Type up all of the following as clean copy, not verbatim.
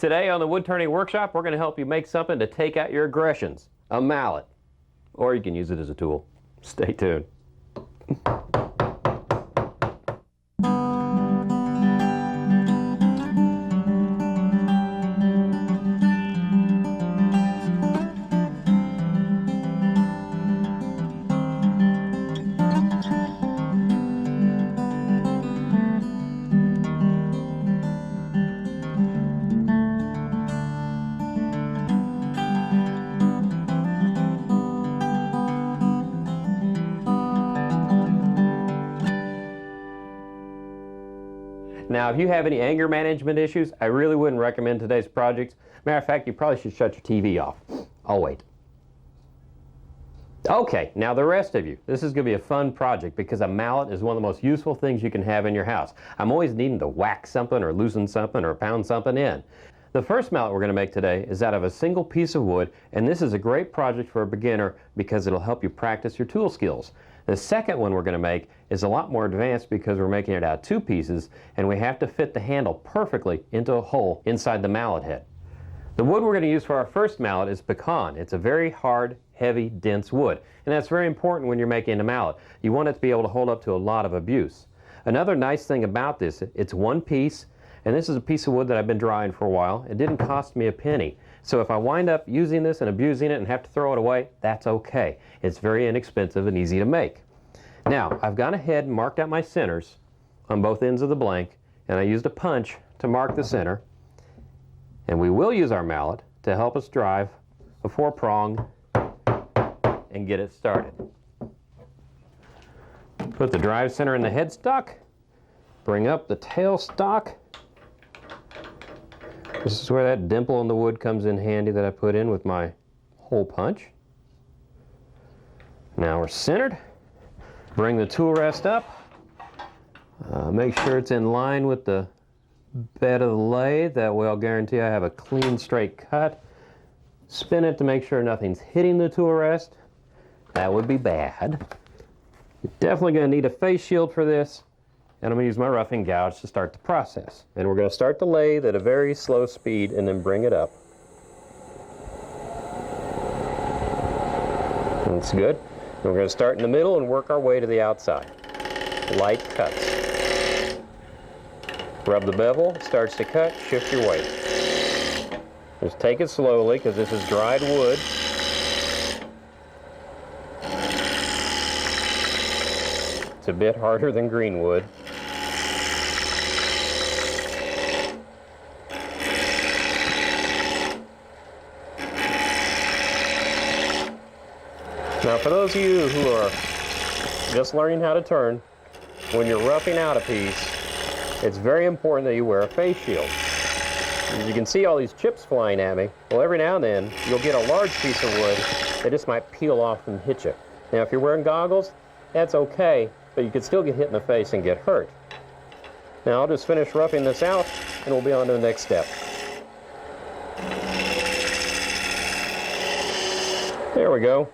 Today on the Wood Turning Workshop, we're going to help you make something to take out your aggressions, a mallet. Or you can use it as a tool. Stay tuned. Now, if you have any anger management issues, I really wouldn't recommend today's project. Matter of fact, you probably should shut your TV off. I'll wait. Okay, now the rest of you. This is going to be a fun project because a mallet is one of the most useful things you can have in your house. I'm always needing to whack something or loosen something or pound something in. The first mallet we're going to make today is out of a single piece of wood, and this is a great project for a beginner because it'll help you practice your tool skills. The second one we're going to make is a lot more advanced because we're making it out of two pieces, and we have to fit the handle perfectly into a hole inside the mallet head. The wood we're going to use for our first mallet is pecan. It's a very hard, heavy, dense wood, and that's very important when you're making a mallet. You want it to be able to hold up to a lot of abuse. Another nice thing about this, it's one piece, and this is a piece of wood that I've been drying for a while. It didn't cost me a penny. So if I wind up using this and abusing it and have to throw it away, that's okay. It's very inexpensive and easy to make. Now, I've gone ahead and marked out my centers on both ends of the blank, and I used a punch to mark the center. And we will use our mallet to help us drive a 4-prong and get it started. Put the drive center in the headstock, bring up the tailstock. This is where that dimple in the wood comes in handy that I put in with my hole punch. Now we're centered. Bring the tool rest up. Make sure it's in line with the bed of the lathe. That way I'll guarantee I have a clean, straight cut. Spin it to make sure nothing's hitting the tool rest. That would be bad. You're definitely going to need a face shield for this. And I'm going to use my roughing gouge to start the process. And we're going to start the lathe at a very slow speed and then bring it up. That's good. And we're going to start in the middle and work our way to the outside. Light cuts. Rub the bevel, it starts to cut, shift your weight. Just take it slowly because this is dried wood. It's a bit harder than green wood. Now, for those of you who are just learning how to turn, when you're roughing out a piece, it's very important that you wear a face shield. As you can see all these chips flying at me. Well, every now and then, you'll get a large piece of wood that just might peel off and hit you. Now, if you're wearing goggles, that's okay, but you could still get hit in the face and get hurt. Now, I'll just finish roughing this out, and we'll be on to the next step. There we go.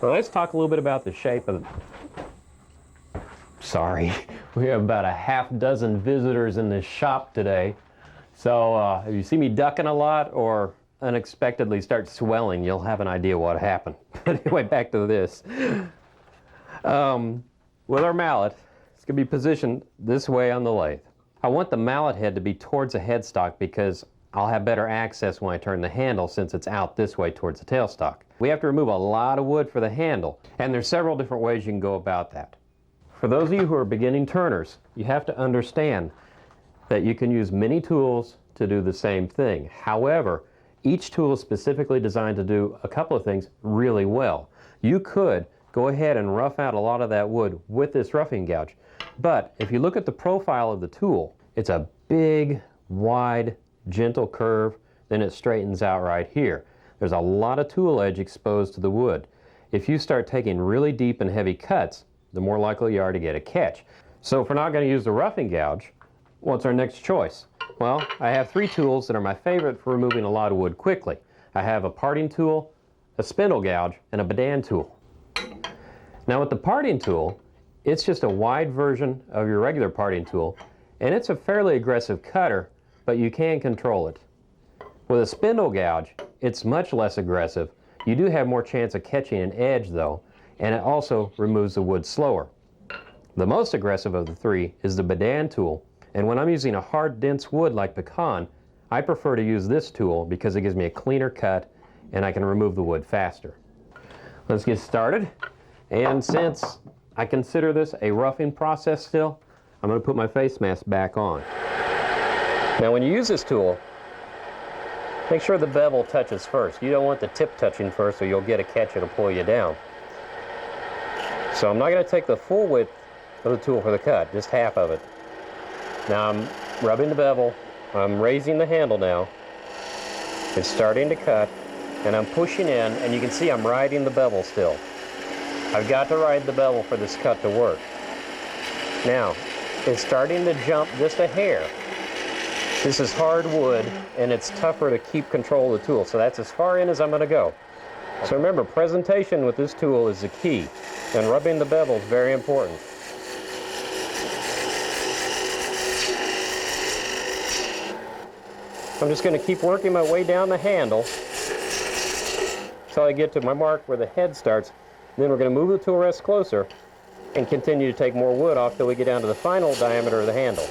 Well, let's talk a little bit about the shape of the... Sorry, we have about a half-dozen visitors in this shop today. So if you see me ducking a lot or unexpectedly start swelling, you'll have an idea what happened. But anyway, back to this. With our mallet, it's going to be positioned this way on the lathe. I want the mallet head to be towards the headstock because I'll have better access when I turn the handle since it's out this way towards the tailstock. We have to remove a lot of wood for the handle, and there's several different ways you can go about that. For those of you who are beginning turners, you have to understand that you can use many tools to do the same thing. However, each tool is specifically designed to do a couple of things really well. You could go ahead and rough out a lot of that wood with this roughing gouge, but if you look at the profile of the tool, it's a big, wide, gentle curve, then it straightens out right here. There's a lot of tool edge exposed to the wood. If you start taking really deep and heavy cuts, the more likely you are to get a catch. So if we're not going to use the roughing gouge, what's our next choice? Well, I have 3 tools that are my favorite for removing a lot of wood quickly. I have a parting tool, a spindle gouge, and a badan tool. Now with the parting tool, it's just a wide version of your regular parting tool, and it's a fairly aggressive cutter, but you can control it. With a spindle gouge, it's much less aggressive. You do have more chance of catching an edge though, and it also removes the wood slower. The most aggressive of the three is the Bedan tool, and when I'm using a hard, dense wood like pecan, I prefer to use this tool because it gives me a cleaner cut and I can remove the wood faster. Let's get started. And since I consider this a roughing process still, I'm going to put my face mask back on. Now when you use this tool, make sure the bevel touches first. You don't want the tip touching first or you'll get a catch that'll pull you down. So I'm not going to take the full width of the tool for the cut, just half of it. Now I'm rubbing the bevel, I'm raising the handle now. It's starting to cut, and I'm pushing in, and you can see I'm riding the bevel still. I've got to ride the bevel for this cut to work. Now, it's starting to jump just a hair. This is hard wood, and it's tougher to keep control of the tool, so that's as far in as I'm going to go. So remember, presentation with this tool is the key, and rubbing the bevel is very important. I'm just going to keep working my way down the handle until I get to my mark where the head starts. Then we're going to move the tool rest closer and continue to take more wood off till we get down to the final diameter of the handle.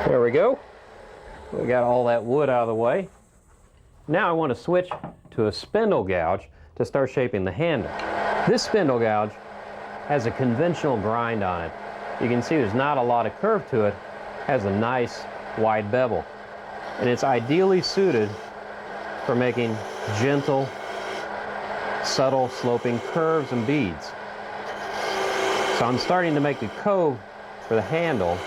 There we go. We got all that wood out of the way. Now I want to switch to a spindle gouge to start shaping the handle. This spindle gouge has a conventional grind on it. You can see there's not a lot of curve to it. It has a nice wide bevel. And it's ideally suited for making gentle, subtle sloping curves and beads. So I'm starting to make the cove for the handle,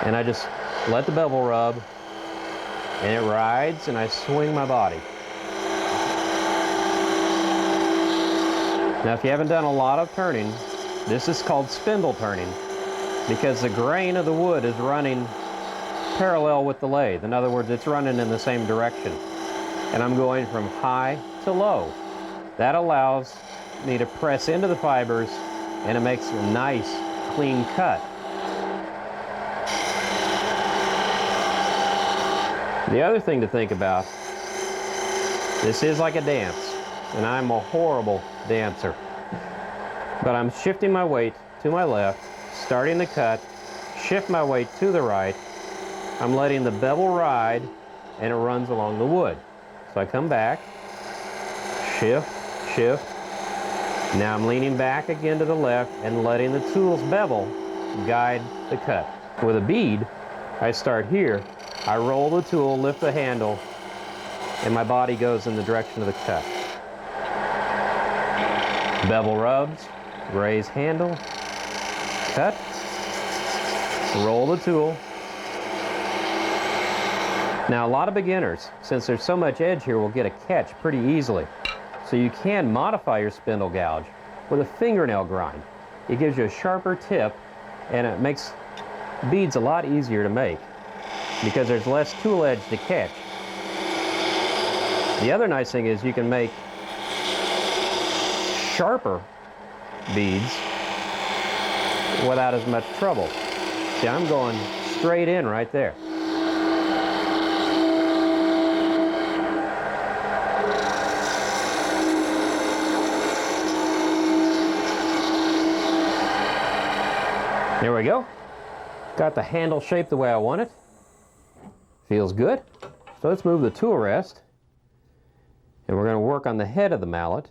and I just let the bevel rub, and it rides, and I swing my body. Now, if you haven't done a lot of turning, this is called spindle turning because the grain of the wood is running parallel with the lathe. In other words, it's running in the same direction. And I'm going from high to low. That allows me to press into the fibers, and it makes a nice, clean cut. The other thing to think about, this is like a dance, and I'm a horrible dancer. But I'm shifting my weight to my left, starting the cut, shift my weight to the right. I'm letting the bevel ride, and it runs along the wood. So I come back, shift, shift. Now I'm leaning back again to the left and letting the tool's bevel guide the cut. With a bead, I start here. I roll the tool, lift the handle, and my body goes in the direction of the cut. Bevel rubs, raise handle, cut, roll the tool. Now a lot of beginners, since there's so much edge here, will get a catch pretty easily. So you can modify your spindle gouge with a fingernail grind. It gives you a sharper tip, and it makes beads a lot easier to make because there's less tool edge to catch. The other nice thing is you can make sharper beads without as much trouble. See, I'm going straight in right there. There we go. Got the handle shaped the way I want it. Feels good. So let's move the tool rest. And we're going to work on the head of the mallet.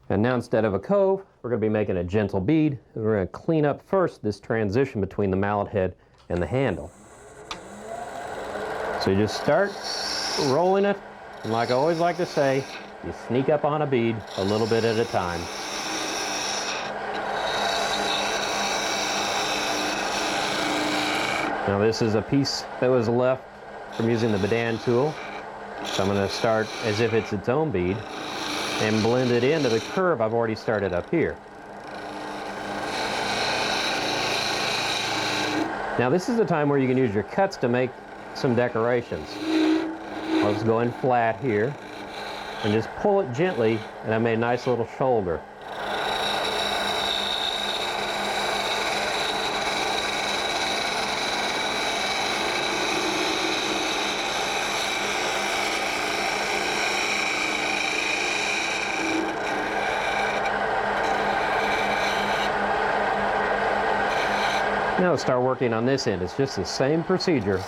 And now instead of a cove, we're going to be making a gentle bead. And we're going to clean up first this transition between the mallet head and the handle. So you just start rolling it. And like I always like to say, you sneak up on a bead a little bit at a time. Now this is a piece that was left from using the Bedan tool. So I'm going to start as if it's its own bead and blend it into the curve I've already started up here. Now this is the time where you can use your cuts to make some decorations. I'll just go in flat here and just pull it gently, and I made a nice little shoulder. Now let's start working on this end. It's just the same procedure,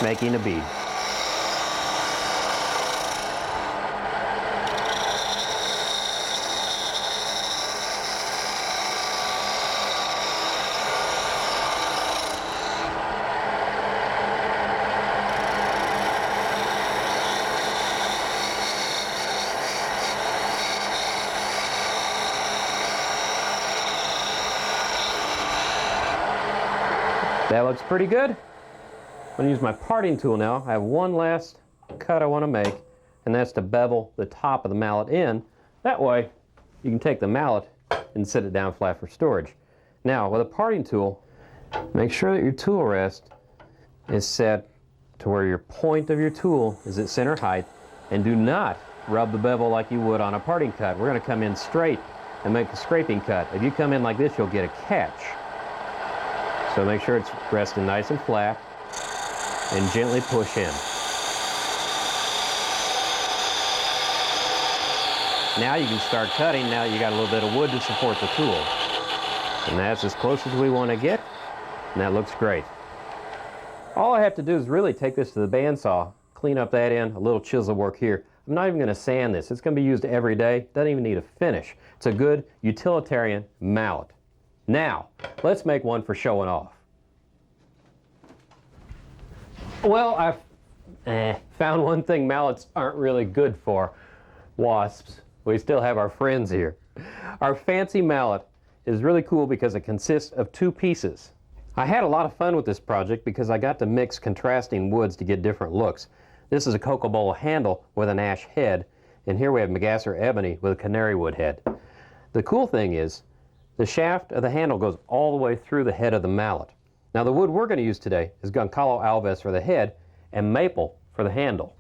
making a bead. That looks pretty good. I'm going to use my parting tool now. I have one last cut I want to make, and that's to bevel the top of the mallet in. That way, you can take the mallet and sit it down flat for storage. Now, with a parting tool, make sure that your tool rest is set to where your point of your tool is at center height, and do not rub the bevel like you would on a parting cut. We're going to come in straight and make a scraping cut. If you come in like this, you'll get a catch. So make sure it's resting nice and flat, and gently push in. Now you can start cutting. Now you got a little bit of wood to support the tool. And that's as close as we want to get, and that looks great. All I have to do is really take this to the bandsaw, clean up that end, a little chisel work here. I'm not even going to sand this. It's going to be used every day. Doesn't even need a finish. It's a good utilitarian mallet. Now, let's make one for showing off. Well, I've found one thing mallets aren't really good for. Wasps. We still have our friends here. Our fancy mallet is really cool because it consists of two pieces. I had a lot of fun with this project because I got to mix contrasting woods to get different looks. This is a cocobolo handle with an ash head, and here we have Magasser ebony with a canary wood head. The cool thing is, the shaft of the handle goes all the way through the head of the mallet. Now the wood we're going to use today is Goncalo alves for the head and maple for the handle.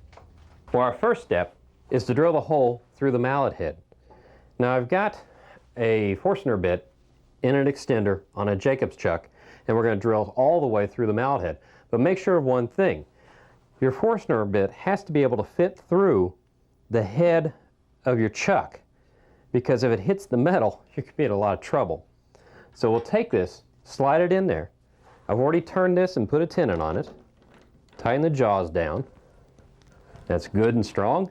For our first step is to drill the hole through the mallet head. Now I've got a Forstner bit in an extender on a Jacobs chuck, and we're going to drill all the way through the mallet head. But make sure of one thing. Your Forstner bit has to be able to fit through the head of your chuck, because if it hits the metal, you could be in a lot of trouble. So we'll take this, slide it in there. I've already turned this and put a tenon on it. Tighten the jaws down. That's good and strong.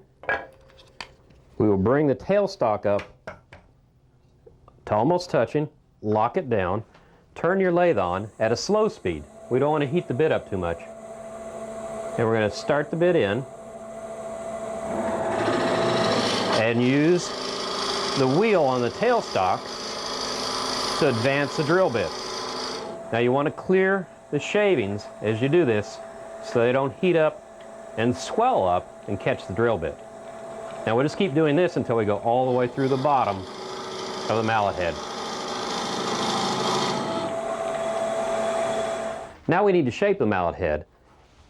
We will bring the tailstock up to almost touching, lock it down, turn your lathe on at a slow speed. We don't want to heat the bit up too much. And we're going to start the bit in and use the wheel on the tailstock to advance the drill bit. Now you want to clear the shavings as you do this so they don't heat up and swell up and catch the drill bit. Now we'll just keep doing this until we go all the way through the bottom of the mallet head. Now we need to shape the mallet head,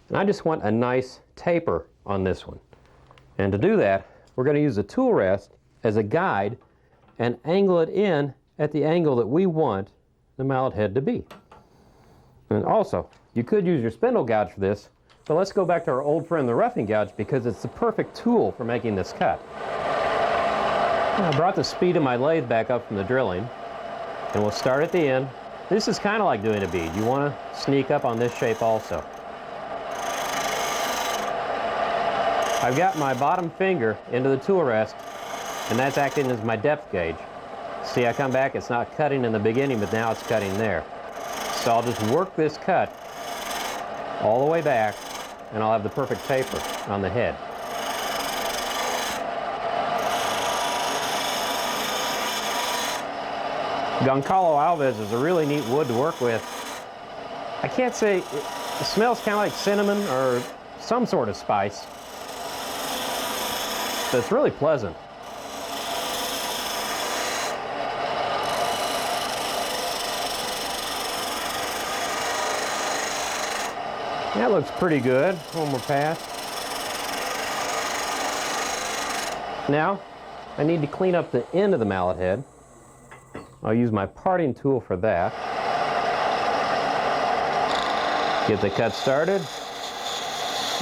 and I just want a nice taper on this one. And to do that, we're going to use the tool rest as a guide and angle it in at the angle that we want the mallet head to be. And also, you could use your spindle gouge for this, but let's go back to our old friend the roughing gouge because it's the perfect tool for making this cut. I brought the speed of my lathe back up from the drilling, and we'll start at the end. This is kind of like doing a bead. You want to sneak up on this shape also. I've got my bottom finger into the tool rest, and that's acting as my depth gauge. See, I come back, it's not cutting in the beginning, but now it's cutting there. So I'll just work this cut all the way back, and I'll have the perfect taper on the head. Goncalo alves is a really neat wood to work with. I can't say, it smells kind of like cinnamon or some sort of spice, but it's really pleasant. That looks pretty good. One more pass. Now, I need to clean up the end of the mallet head. I'll use my parting tool for that. Get the cut started.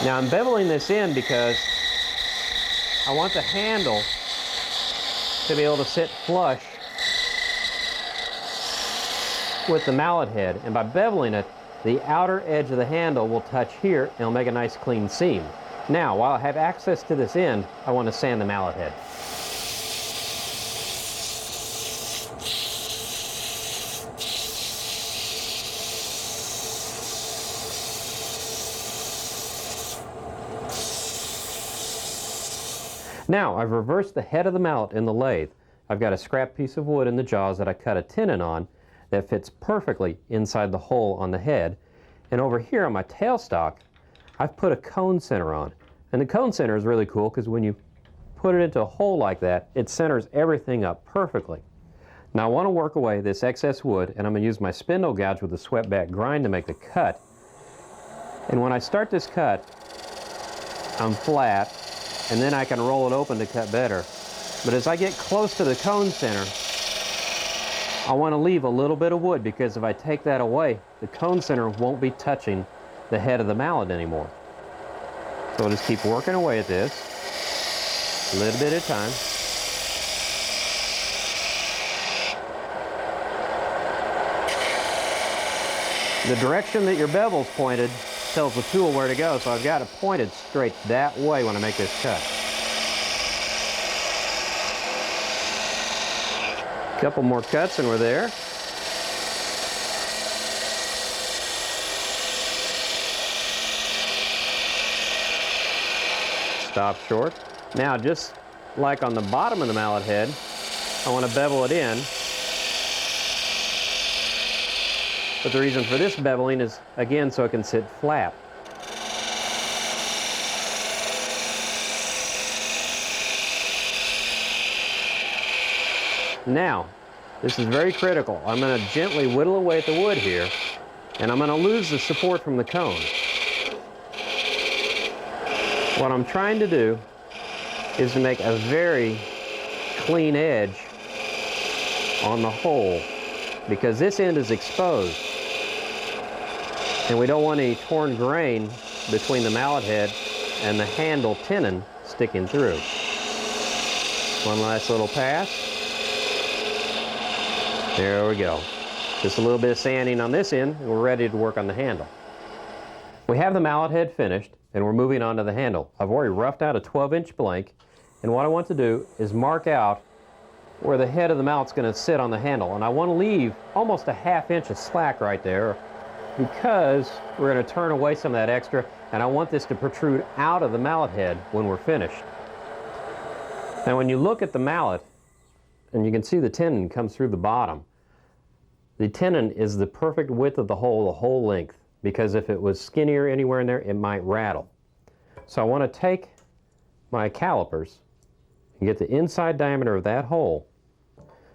Now I'm beveling this in because I want the handle to be able to sit flush with the mallet head. And by beveling it, the outer edge of the handle will touch here and it'll make a nice clean seam. Now, while I have access to this end, I want to sand the mallet head. Now, I've reversed the head of the mallet in the lathe. I've got a scrap piece of wood in the jaws that I cut a tenon on that fits perfectly inside the hole on the head. And over here on my tailstock, I've put a cone center on. And the cone center is really cool because when you put it into a hole like that, it centers everything up perfectly. Now I want to work away this excess wood, and I'm going to use my spindle gouge with a swept back grind to make the cut. And when I start this cut, I'm flat, and then I can roll it open to cut better. But as I get close to the cone center, I want to leave a little bit of wood, because if I take that away, the cone center won't be touching the head of the mallet anymore. So I'll just keep working away at this, a little bit at a time. The direction that your bevel's pointed tells the tool where to go, so I've got it pointed straight that way when I make this cut. A couple more cuts and we're there. Stop short. Now, just like on the bottom of the mallet head, I want to bevel it in. But the reason for this beveling is, again, so it can sit flat. Now, this is very critical. I'm going to gently whittle away at the wood here, and I'm going to lose the support from the cone. What I'm trying to do is to make a very clean edge on the hole, because this end is exposed, and we don't want any torn grain between the mallet head and the handle tenon sticking through. One last little pass. There we go. Just a little bit of sanding on this end, and we're ready to work on the handle. We have the mallet head finished, and we're moving on to the handle. I've already roughed out a 12-inch blank, and what I want to do is mark out where the head of the mallet's going to sit on the handle. And I want to leave almost a ½ inch of slack right there, because we're going to turn away some of that extra, and I want this to protrude out of the mallet head when we're finished. Now when you look at the mallet, and you can see the tenon comes through the bottom, the tenon is the perfect width of the whole length, because if it was skinnier anywhere in there, it might rattle. So I want to take my calipers and get the inside diameter of that hole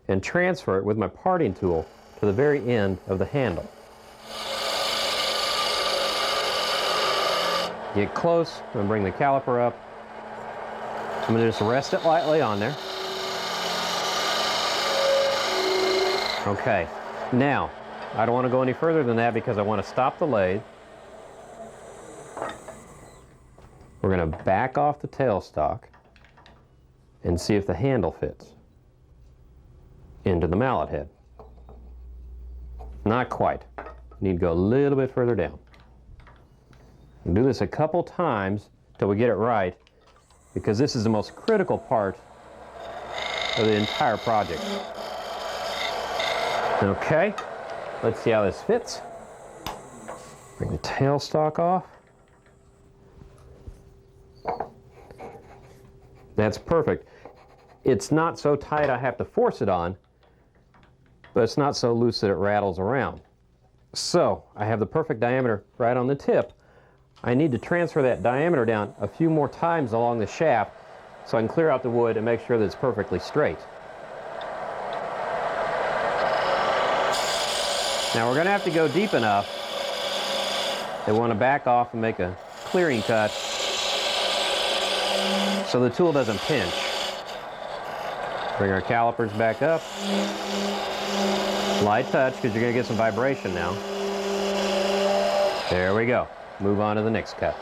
and transfer it with my parting tool to the very end of the handle. Get close, I'm going to bring the caliper up. I'm going to just rest it lightly on there. Okay, now, I don't want to go any further than that because I want to stop the lathe. We're going to back off the tailstock and see if the handle fits into the mallet head. Not quite. Need to go a little bit further down. We'll do this a couple times till we get it right, because this is the most critical part of the entire project. Okay, let's see how this fits. Bring the tailstock off. That's perfect. It's not so tight I have to force it on, but it's not so loose that it rattles around. So, I have the perfect diameter right on the tip. I need to transfer that diameter down a few more times along the shaft so I can clear out the wood and make sure that it's perfectly straight. Now we're going to have to go deep enough they want to back off and make a clearing cut so the tool doesn't pinch. Bring our calipers back up. Light touch, because you're going to get some vibration now. There we go. Move on to the next cut.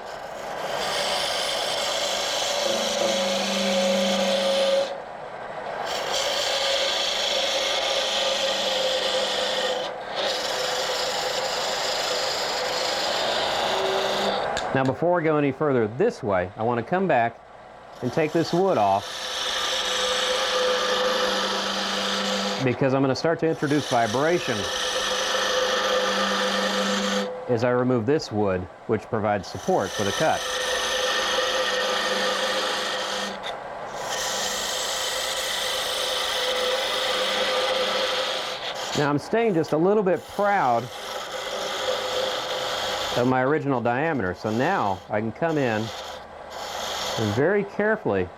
Now before we go any further this way, I want to come back and take this wood off, because I'm going to start to introduce vibration as I remove this wood, which provides support for the cut. Now I'm staying just a little bit proud of my original diameter, so now I can come in and very carefully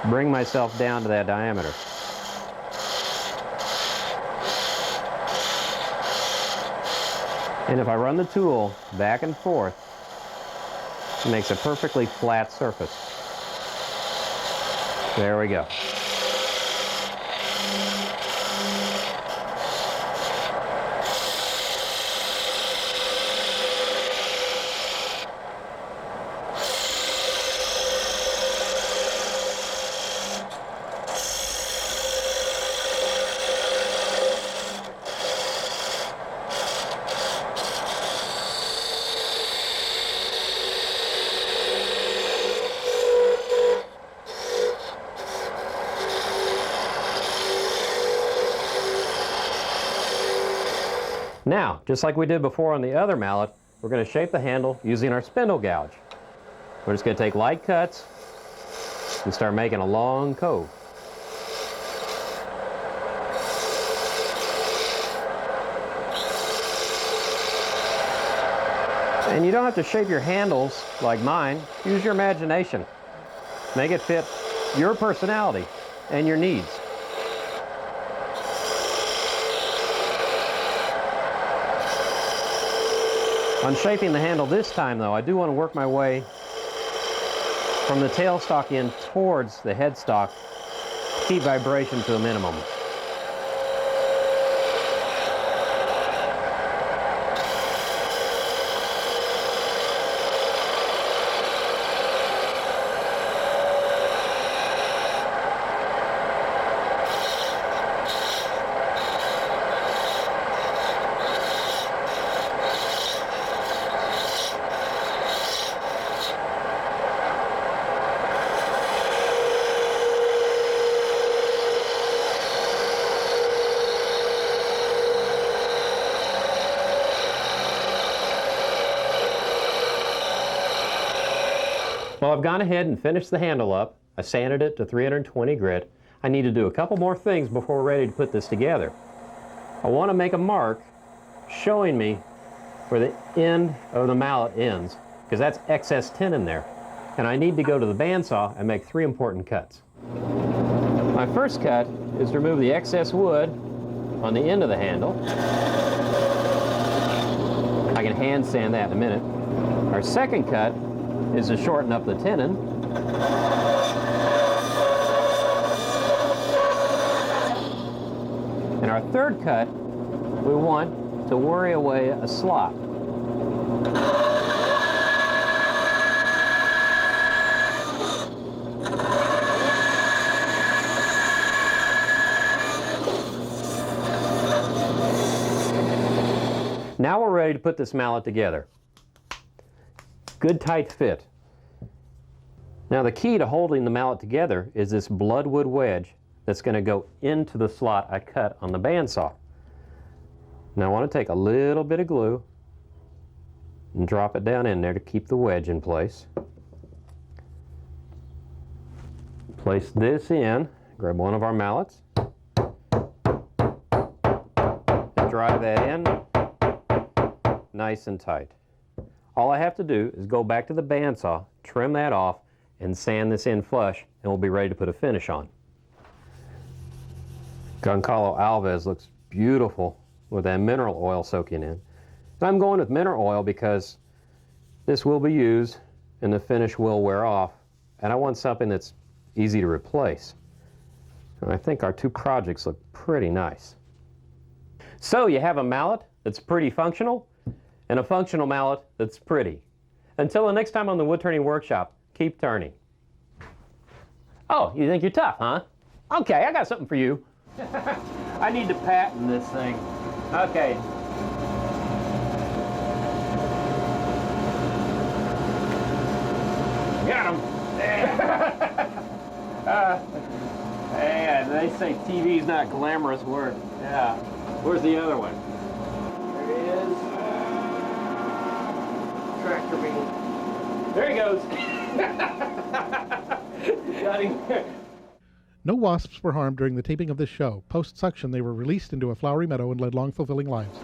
bring myself down to that diameter. And if I run the tool back and forth, it makes a perfectly flat surface. There we go. Now, just like we did before on the other mallet, we're going to shape the handle using our spindle gouge. We're just going to take light cuts and start making a long cove. And you don't have to shape your handles like mine. Use your imagination. Make it fit your personality and your needs. On shaping the handle this time, though, I do want to work my way from the tailstock in towards the headstock, keep vibration to a minimum. Well, I've gone ahead and finished the handle up. I sanded it to 320 grit. I need to do a couple more things before we're ready to put this together. I want to make a mark showing me where the end of the mallet ends, because that's excess tenon there. And I need to go to the bandsaw and make 3 important cuts. My first cut is to remove the excess wood on the end of the handle. I can hand sand that in a minute. Our second cut is to shorten up the tenon. And our third cut, we want to worry away a slot. Now we're ready to put this mallet together. Good tight fit. Now the key to holding the mallet together is this bloodwood wedge that's going to go into the slot I cut on the bandsaw. Now I want to take a little bit of glue and drop it down in there to keep the wedge in place. Place this in, grab one of our mallets, and drive that in nice and tight. All I have to do is go back to the bandsaw, trim that off, and sand this in flush, and we'll be ready to put a finish on. Goncalo Alves looks beautiful with that mineral oil soaking in. I'm going with mineral oil because this will be used and the finish will wear off, and I want something that's easy to replace. And I think our two projects look pretty nice. So you have a mallet that's pretty functional and a functional mallet that's pretty. Until the next time on the Wood Turning Workshop, keep turning. Oh, you think you're tough, huh? Okay, I got something for you. I need to patent this thing. Okay. Got him. Yeah, they say TV's not glamorous work. Yeah. Where's the other one? There he is. Tractor beam. There he goes. Got him. No wasps were harmed during the taping of this show. Post-suction, they were released into a flowery meadow and led long, fulfilling lives.